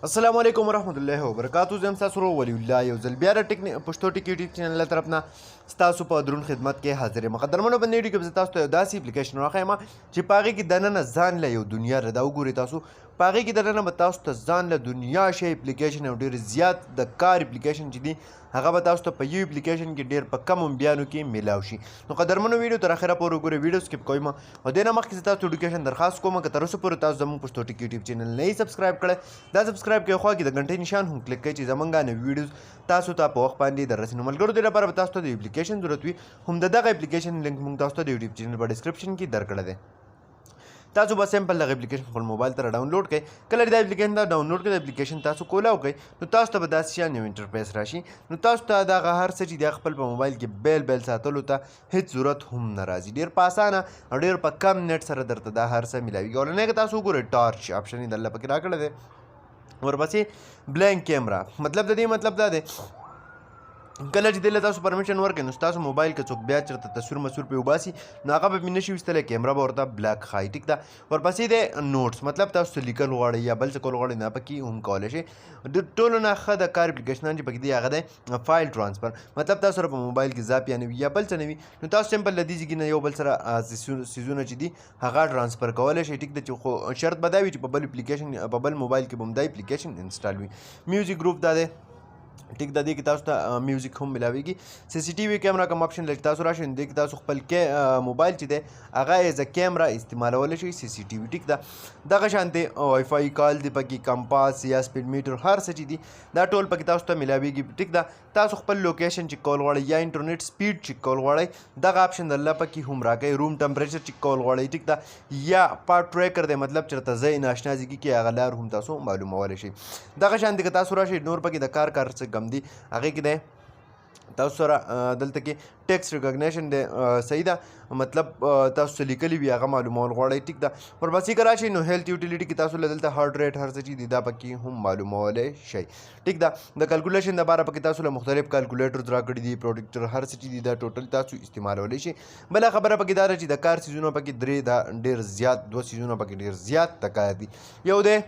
السلام علیکم ورحمت الله وبرکاتو. زه یم ستاسو ورور ولی الله یو ځل بیا د پښتو ټیک یوټیوب چینل له طرف نه ستاسو په درون خدمت کې حاضر یم. قدرمنو بندې ویډیو کې به زه تاسو ته یو داسې اپلیکیشن راښیم چې په هغې کې دننه ځان له یو دنیا رده وګورئ. تاسو په هغې کې دننه به تاسو ته ځان له دنیا شی اپلیکیشن او ډېر زیات د کار اپلیکیشن چې دي هغه به تاسو ته په یو اپلیکیشن کې ډېر په کم امبیانو کې میلاو شي. نو قدرمنو ویډیو تر اخره پورې وګورئ، ویډیو سکپ کوئ مه. او دې نه مخکې زه تاسو ته ایډوکیشن درخواست کوم که تر اوسه پورې تاسو زموږ پښتو ټیک یوټیوب چینل نه یې سبسکرایب کړی دا سبسکرایب کړئ، خوا کې د غنټۍ نشان هم کلیک کړئ چې زموږ نوي ویډیوز تاسو ته په وخت باندې در رسي. نو ملګرو دې لپاره به تاسو ته د اپلیکیشن ضرورت وي، هم د دغه اپلیکیشن لینک موږ تاسو ته د یوټیوب چینل په ډسکرپشن کې درکړی دی. تاسو به سمپل دغه اپلیکیشن خپل موبایل ته راډاونلوډ کړئ. کله چې دا اپلیکیشن دا ډاونلوډ کړئ د اپلیکیشن تاسو کولاو کړئ نو تاسو ته به داسې شان یو انټرفیس راشي. نو تاسو ته دغه هر څه چې دی خپل په موبایل کې بیل بیل ساتلو ته هیڅ ضرورت هم نه راځي. ډېر په اسانه او ډېر په کم نیټ سره درته دا هر څه میلاویږي. اولنی که تاسو وګورئ ټارچ آپشن یې دلته پکې راکړی دی، ورپسې بلینک کیمرا. مطلب د دې مطلب دا دی کله چې دې له تاسو پرمیشن ورکړئ نو ستاسو موبایل که څوک بیا چېرته تصویر مسور پرې وباسي نو هغه به پرې نشي ویستلی، کیمرا به ورته بلاک ښایي. ټیک ده. ورپسې دی نوټس، مطلب تاسو څه لیکل غواړئ یا بل څه کول غواړئ نو پکې هم کولی شئ. د ټولو نه ښه د کار اپلیکیشنان چې پکې دی هغه دی فایل ټرانسفر. مطلب تاسو سره په موبایل کې زاپیا نه وي یا بل څه نه وي نو تاسو سمپل له دې ځای نه یو بل سره څیزونه چې دي هغه ټرانسفر کولی شئ. ټیک ده. چې خو شرط به دا وي چې په بل اپلیکیشن په بل موبایل کې به هم دا اپلیکیشن انسټال وي. میوزیک ګروپ دا دی، ټیک ده. دې کې تاسو ته میوزیک هم ملاویږي. سی سی ټي وي کیمرا کوم آپشن لري تاسو راشئ نو دې کې تاسو خپل موبایل چې دی هغه ایز ا کیمرا استعمالولی شئ، سی سی ټي وي. ټیک ده. دغه شانتې وائی فای کال دی پکې، کمپاس یا سپیډ میټر هر څه چې دي دا ټول پکې تاسو ته ملاویږي. ټیک ده. تاسو خپل لوکیشن چیک کول غواړئ یا انټرنیټ سپیډ چیک کول غواړئ دغه آپشن د الله پکې هم راکوي. روم ټمپریچر چیک کول غواړئ، ټیک ده، یا پارټ ټریکر دی مطلب چېرته ځئ ناشنا ځایګي کې هغه لار هم تاسو معلومولی شئ. دغه شانتې که تاسو راشئ نور پکې د کار څه کم دي هغې کې دی تاسو سره دلته کې ټیکسټ ریکګنیشن دی، صحیح ده، مطلب تاسو څه لیکلي وي هغه معلومول غواړئ. ټیک ده. ورپسې که راشئ نو هیلث یوټیلیټي کې تاسو له دلته هارټ ریټ هر څه چې دي دا پکې هم معلومولی شئ. ټیک ده. د کلکولیشن دپاره پکې تاسو له مختلف کلکولیټرز راکړي دي، پروډکټر هر څه چې دي دا ټوټل تاسو استعمالولی شئ. بله خبره پکې دا ده چې د کار څیزونه پکې درې ده، ډېر زیات دوه څیزونه پکې ډېر زیات د کار دي. یو دی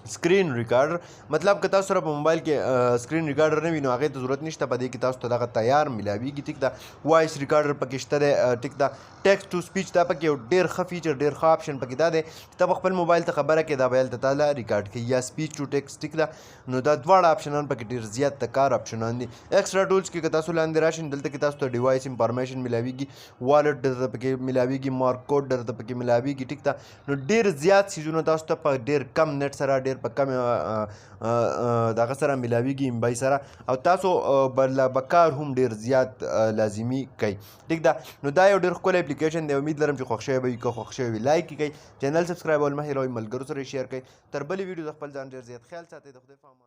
سکرین ریکارډر، مطلب که تاسو سره په موبایل کې سکرین ریکارډر نه وي نو هغې ته ضرورت نشته، په دې کې تاسو ته دغه تیار میلاویږي. ټیک ده. وایس ریکارډر پکې شته دی. ټیک ده. ټیکسټ ټو سپیچ دا پکې یو ډېر ښه فیچر ډېر ښه آپشن پکې دا دی چې ته په خپل موبایل ته خبره کې دا به هلته تا له ریکارډ کوي، یا سپیچ ټو ټیکسټ. ټیک ده. نو دا دواړه آپشنان پکې ډېر زیات د کار آپشنان دي. ایکسټرا ټولز کې که تاسو لاندې راشئ نو دلته کې تاسو ته ډیوایس انفارمیشن میلاویږي، والټ درته پکې میلاویږي، مارک کوډ درته پکې میلاویږي. ټیک ده. نو ډېر زیات څیزونه تاسو ته په ډېر کم نیټ سره ډېر په کم دغه سره میلاویږي امبای سره، او تاسو به کار هم ډېر زیات لازمي کوي. ټیک ده. نو دا یو ډېر ښکلی اپلیکیشن دی. امید لرم چې خوښ شوی به وي. که خوښ شوی وي لایک یې کړئ، چینل سبسکرایبول مه هېروئ، ملګرو سره یې شیر کړئ. تر بلې ویډیو د خپل ځان ډېر زیات خیال ساتئ. د خدای په امان.